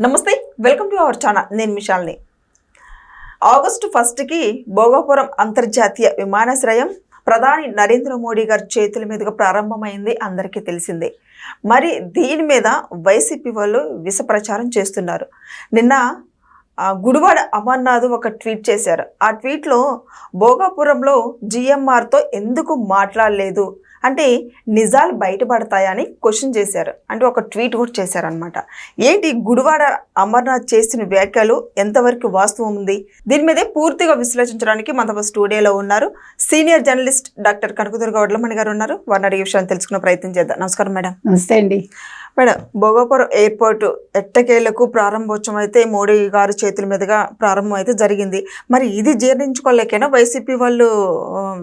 నమస్తే, welcome to our channel. నేను మిషాల్ని. August 1కి భోగాపురం అంతర్జాతీయ విమానాశ్రయం ప్రధాని నరేంద్ర మోడీ గారి చేతుల మీదుగా ప్రారంభమైంది, అందరికీ తెలిసిందే. మరి దీని మీద వైసీపీ వాళ్ళు విష ప్రచారం చేస్తున్నారు. నిన్న గుడివాడ అమర్నాథ్ ఒక ట్వీట్ చేశారు. ఆ ట్వీట్లో భోగాపురంలో జిఎంఆర్తో ఎందుకు మాట్లాడలేదు అంటే నిజాలు బయటపడతాయని క్వశ్చన్ చేశారు. అంటే ఒక ట్వీట్ కూడా చేశారనమాట. ఏంటి గుడివాడ అమర్నాథ్ చేసిన వ్యాఖ్యలు ఎంతవరకు వాస్తవం ఉంది? దీని మీదే పూర్తిగా విశ్లేషించడానికి మన స్టూడియోలో ఉన్నారు senior journalist doctor Kanakadurga Vadlamani గారు ఉన్నారు. వారిని అడిగే విషయాన్ని తెలుసుకునే ప్రయత్నం చేద్దాం. నమస్కారం మేడం. నమస్తే అండి మేడం. భోగాపురం ఎయిర్పోర్ట్ ఎట్టకేలకు ప్రారంభోత్సవం అయితే మోడీ గారి చేతుల మీదుగా ప్రారంభం అయితే జరిగింది. మరి ఇది జీర్ణించుకోలేకైనా వైసీపీ వాళ్ళు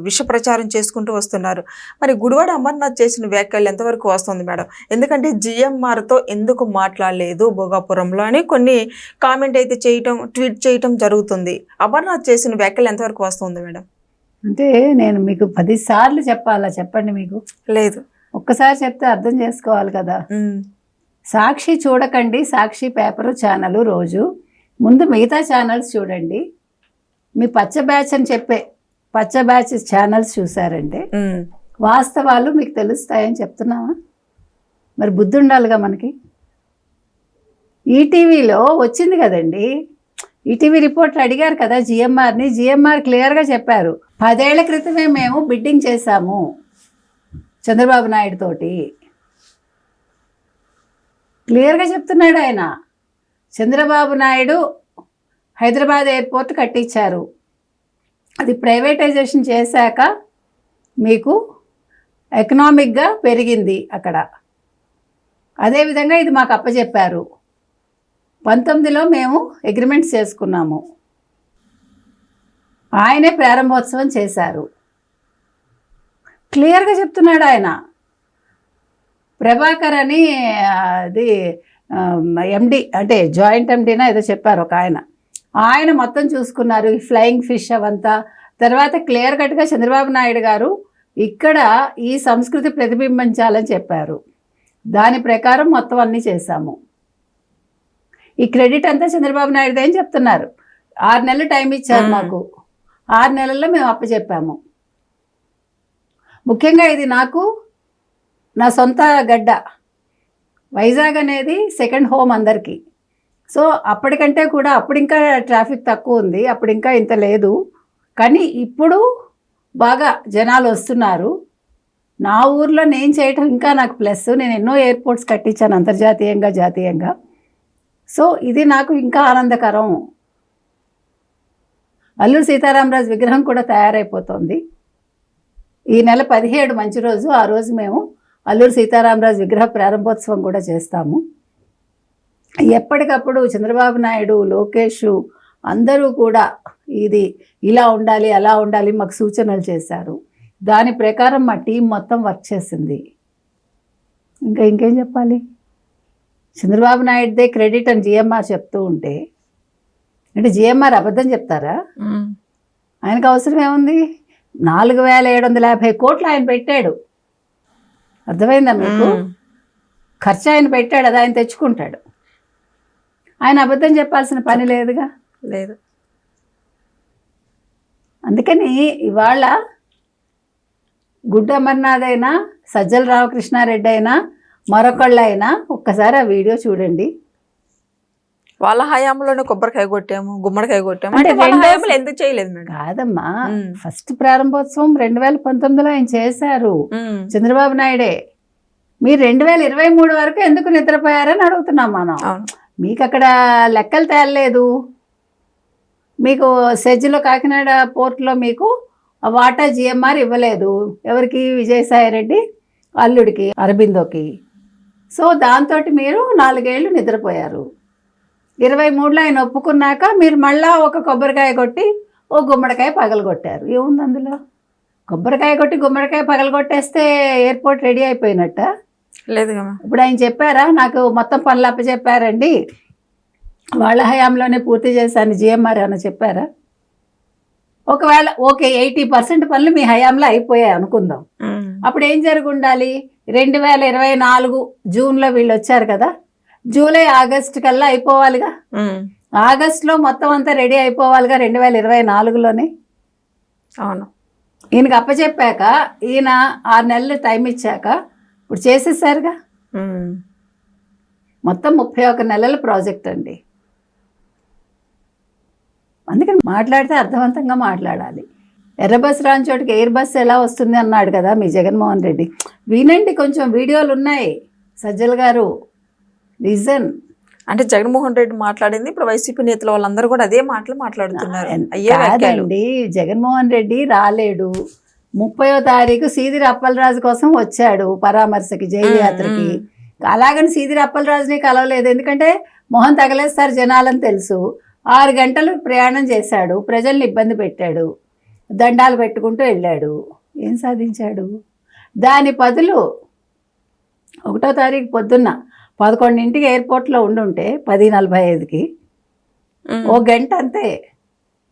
విష ప్రచారం చేసుకుంటూ వస్తున్నారు. మరి గుడివాడ అమర్నాథ్ చేసిన వ్యాఖ్యలు ఎంతవరకు వస్తుంది మేడం? ఎందుకంటే జిఎంఆర్తో ఎందుకు మాట్లాడలేదు భోగాపురంలో అని కొన్ని కామెంట్ అయితే చేయటం, ట్వీట్ చేయటం జరుగుతుంది. అమర్నాథ్ చేసిన వ్యాఖ్యలు ఎంతవరకు వస్తుంది మేడం? అంటే నేను మీకు 10 సార్లు చెప్పాలా? చెప్పండి. మీకు లేదు, ఒక్కసారి చెప్తే అర్థం చేసుకోవాలి కదా. సాక్షి చూడకండి, సాక్షి పేపరు ఛానల్ రోజు ముందు మిగతా ఛానల్స్ చూడండి. మీ పచ్చ బ్యాచ్ అని చెప్పే పచ్చ బ్యాచ్ ఛానల్స్ చూసారంటే వాస్తవాలు మీకు తెలుస్తాయని చెప్తున్నావా? మరి బుద్ధి ఉండాలిగా మనకి. ఈటీవీలో వచ్చింది కదండి, ఈటీవీ రిపోర్టర్ అడిగారు కదా జిఎంఆర్ని. జిఎంఆర్ క్లియర్గా చెప్పారు, 10 ఏళ్ల క్రితమే మేము బిడ్డింగ్ చేశాము చంద్రబాబు నాయుడు తోటి. క్లియర్గా చెప్తున్నాడు ఆయన. చంద్రబాబు నాయుడు హైదరాబాద్ ఎయిర్పోర్ట్ కట్టించారు. అది ప్రైవేటైజేషన్ చేశాక మీకు ఎకనామిక్గా పెరిగింది అక్కడ. అదేవిధంగా ఇది మాకు అప్పచెప్పారు. 19లో మేము అగ్రిమెంట్స్ చేసుకున్నాము. ఆయనే ప్రారంభోత్సవం చేశారు. క్లియర్గా చెప్తున్నాడు ఆయన. ప్రభాకర్ అని అది ఎండి అంటే జాయింట్ ఎండీనా ఏదో చెప్పారు ఒక ఆయన. ఆయన మొత్తం చూసుకున్నారు, ఈ ఫ్లయింగ్ ఫిష్ అవంతా. తర్వాత క్లియర్ కట్గా చంద్రబాబు నాయుడు గారు ఇక్కడ ఈ సంస్కృతి ప్రతిబింబించాలని చెప్పారు. దాని ప్రకారం మొత్తం అన్నీ చేశాము. ఈ క్రెడిట్ అంతా చంద్రబాబు నాయుడుదే అని చెప్తున్నారు. 6 నెలలు టైం ఇచ్చారు మాకు. 6 నెలల్లో మేము అప్పచెప్పాము. ముఖ్యంగా ఇది నాకు నా సొంత గడ్డ. వైజాగ్ అనేది సెకండ్ హోమ్ అందరికీ. సో అప్పటికంటే కూడా అప్పుడు ఇంకా ట్రాఫిక్ తక్కువ ఉంది, అప్పుడు ఇంకా ఇంత లేదు. కానీ ఇప్పుడు బాగా జనాలు వస్తున్నారు. నా ఊర్లో నేను చేయటం ఇంకా నాకు ప్లస్. నేను ఎన్నో ఎయిర్పోర్ట్స్ కట్టించాను అంతర్జాతీయంగా, జాతీయంగా. సో ఇది నాకు ఇంకా ఆనందకరం. అల్లూరి సీతారామరాజు విగ్రహం కూడా తయారైపోతుంది. ఈ నెల 17 మంచి రోజు. ఆ రోజు మేము అల్లూరి సీతారామరాజు విగ్రహ ప్రారంభోత్సవం కూడా చేస్తాము. ఎప్పటికప్పుడు చంద్రబాబు నాయుడు, లోకేష్ అందరూ కూడా ఇది ఇలా ఉండాలి, అలా ఉండాలి మాకు సూచనలు చేశారు. దాని ప్రకారం మా టీం మొత్తం వర్క్ చేసింది. ఇంకేం చెప్పాలి? చంద్రబాబు నాయుడుదే క్రెడిట్ అని జిఎంఆర్ చెప్తూ ఉంటే అంటే జిఎంఆర్ అబద్ధం చెప్తారా? ఆయనకు అవసరం ఏముంది? 4750 కోట్లు ఆయన పెట్టాడు. అర్థమైందా మీకు? ఖర్చు ఆయన పెట్టాడు, అది ఆయన తెచ్చుకుంటాడు. ఆయన అబద్ధం చెప్పాల్సిన పని లేదుగా. లేదు. అందుకని ఇవాళ గుడ్డు అమర్నాథ్ అయినా, సజ్జల రామకృష్ణారెడ్డి అయినా, మరొకళ్ళైనా ఒక్కసారి ఆ వీడియో చూడండి. వాళ్ళ హయాంలోనే కొబ్బరికాయ కొట్టాము, గుమ్మడికాయ కొట్టాము అంటే ఎందుకు చేయలేదు మేడం? కాదమ్మా, ఫస్ట్ ప్రారంభోత్సవం 2019లో ఆయన చేశారు చంద్రబాబు నాయుడే. మీరు 2023 వరకు ఎందుకు నిద్రపోయారని అడుగుతున్నాం మనం. మీకు అక్కడ లెక్కలు తేలలేదు. మీకు సెజ్లో కాకినాడ పోర్ట్లో మీకు వాటా జిఎంఆర్ ఇవ్వలేదు. ఎవరికి? విజయసాయిరెడ్డి అల్లుడికి, అరబిందోకి. సో దాంతో మీరు 4 ఏళ్ళు నిద్రపోయారు. 23లో ఆయన ఒప్పుకున్నాక మీరు మళ్ళా ఒక కొబ్బరికాయ కొట్టి ఓ గుమ్మడికాయ పగలగొట్టారు. ఏముంది అందులో? కొబ్బరికాయ కొట్టి గుమ్మడికాయ పగలగొట్టేస్తే ఎయిర్పోర్ట్ రెడీ అయిపోయినట్ట? లేదు. ఇప్పుడు ఆయన చెప్పారా నాకు మొత్తం పనులు అప్పచెప్పారండి, వాళ్ళ హయాంలోనే పూర్తి చేశాను జిఎంఆర్ అని చెప్పారా? ఒకవేళ ఓకే 80% పనులు మీ హయాంలో అయిపోయాయి అనుకుందాం. అప్పుడు ఏం జరిగి ఉండాలి? 2024 జూన్లో వీళ్ళు వచ్చారు కదా, జూలై ఆగస్టు కల్లా అయిపోవాలిగా. ఆగస్టులో మొత్తం అంతా రెడీ అయిపోవాలిగా 2024లోనే. అవును. ఈయనకి అప్పచెప్పాక ఈయన 6 నెలలు టైం ఇచ్చాక ఇప్పుడు చేసేసారుగా. మొత్తం 31 నెలల ప్రాజెక్ట్ అండి. అందుకని మాట్లాడితే అర్థవంతంగా మాట్లాడాలి. ఎర్ర బస్ రాని చోటికి ఎయిర్ బస్ ఎలా వస్తుంది అన్నాడు కదా మీ జగన్మోహన్ రెడ్డి. వినండి, కొంచెం వీడియోలు ఉన్నాయి సజ్జల్ గారు, రీజన్. అంటే జగన్మోహన్ రెడ్డి మాట్లాడింది ఇప్పుడు వైసీపీ నేతల వాళ్ళందరూ కూడా అదే మాటలు మాట్లాడుతున్నారు. కాదండి, జగన్మోహన్ రెడ్డి రాలేడు. 30వ తారీఖు సీదిరి అప్పలరాజు కోసం వచ్చాడు పరామర్శకి, జైలు యాత్రకి. అలాగని సీదిరి అప్పలరాజుని కలవలేదు, ఎందుకంటే మొహం తగలేస్తారు జనాలని తెలుసు. 6 గంటలు ప్రయాణం చేశాడు, ప్రజల్ని ఇబ్బంది పెట్టాడు, దండాలు పెట్టుకుంటూ వెళ్ళాడు. ఏం సాధించాడు? దాని బదులు 1వ తారీఖు పొద్దున్న 11ంటికి ఎయిర్పోర్ట్లో ఉండుంటే 10:45కి 1 గంట అంతే.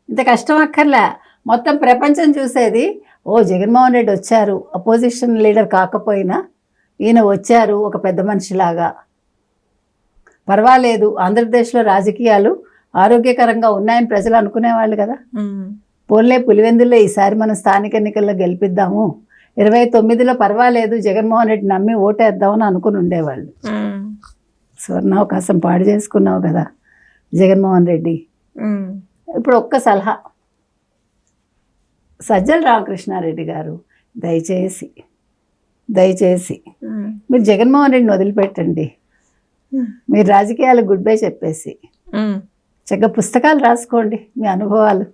ఇంత కష్టం అక్కర్లే. మొత్తం ప్రపంచం చూసేది, ఓ జగన్మోహన్ రెడ్డి వచ్చారు, అపోజిషన్ లీడర్ కాకపోయినా ఈయన వచ్చారు ఒక పెద్ద మనిషిలాగా, పర్వాలేదు ఆంధ్రప్రదేశ్లో రాజకీయాలు ఆరోగ్యకరంగా ఉన్నాయని ప్రజలు అనుకునేవాళ్ళు కదా. పోన్లే పులివెందుల్లో ఈసారి మనం స్థానిక ఎన్నికల్లో గెలిపిద్దాము, 29లో పర్వాలేదు జగన్మోహన్ రెడ్డి నమ్మి ఓటేద్దామని అనుకుని ఉండేవాళ్ళు. స్వర్ణావకాశం పాడు చేసుకున్నావు కదా జగన్మోహన్ రెడ్డి. ఇప్పుడు ఒక్క సలహా, సజ్జల రామకృష్ణారెడ్డి గారు, దయచేసి మీరు జగన్మోహన్ రెడ్డిని వదిలిపెట్టండి. మీరు రాజకీయాలకు గుడ్ బై చెప్పేసి చక్కగా పుస్తకాలు రాసుకోండి, మీ అనుభవాలు.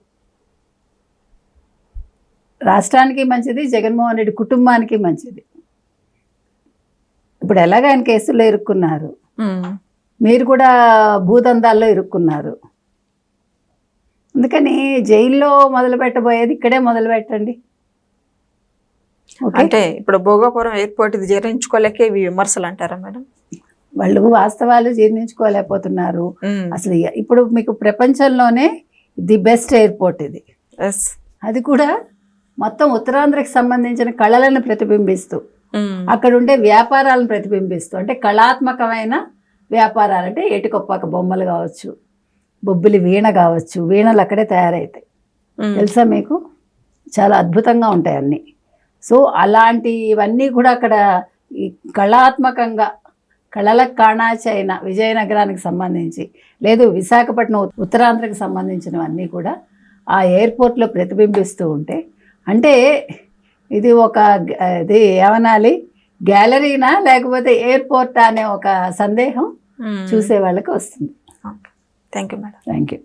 రాష్ట్రానికి మంచిది, జగన్మోహన్ రెడ్డి కుటుంబానికి మంచిది. ఇప్పుడు ఎలాగ ఆయన కేసుల్లో ఇరుక్కున్నారు, మీరు కూడా భూదందాల్లో ఇరుక్కున్నారు. అందుకని జైల్లో మొదలు పెట్టబోయేది ఇక్కడే మొదలు పెట్టండి. అంటే ఇప్పుడు భోగాపురం ఎయిర్పోర్ట్ ఇది జీర్ణించుకోలేక ఇవి విమర్శలు అంటారా మేడం? వాళ్ళు వాస్తవాలు జీర్ణించుకోలేకపోతున్నారు. అసలు ఇప్పుడు మీకు ప్రపంచంలోనే ది బెస్ట్ ఎయిర్పోర్ట్ ఇది. అది కూడా మొత్తం ఉత్తరాంధ్రకి సంబంధించిన కళలను ప్రతిబింబిస్తూ, అక్కడ ఉండే వ్యాపారాలను ప్రతిబింబిస్తూ, అంటే కళాత్మకమైన వ్యాపారాలు, అంటే ఏటికొప్పాక బొమ్మలు కావచ్చు, బొబ్బిలి వీణ కావచ్చు, వీణలు అక్కడే తయారవుతాయి తెలుసా మీకు, చాలా అద్భుతంగా ఉంటాయి అన్నీ. సో అలాంటివన్నీ కూడా అక్కడ ఈ కళాత్మకంగా, కళలకు కాణాచి అయిన విజయనగరానికి సంబంధించి, లేదు విశాఖపట్నం ఉత్తరాంధ్రకి సంబంధించినవన్నీ కూడా ఆ ఎయిర్పోర్ట్లో ప్రతిబింబిస్తూ ఉంటే, అంటే ఇది ఒక ఇది ఏమనాలి, గ్యాలరీనా లేకపోతే ఎయిర్పోర్ట్ అనే ఒక సందేహం చూసే వాళ్ళకి వస్తుంది. Thank you madam. Thank you.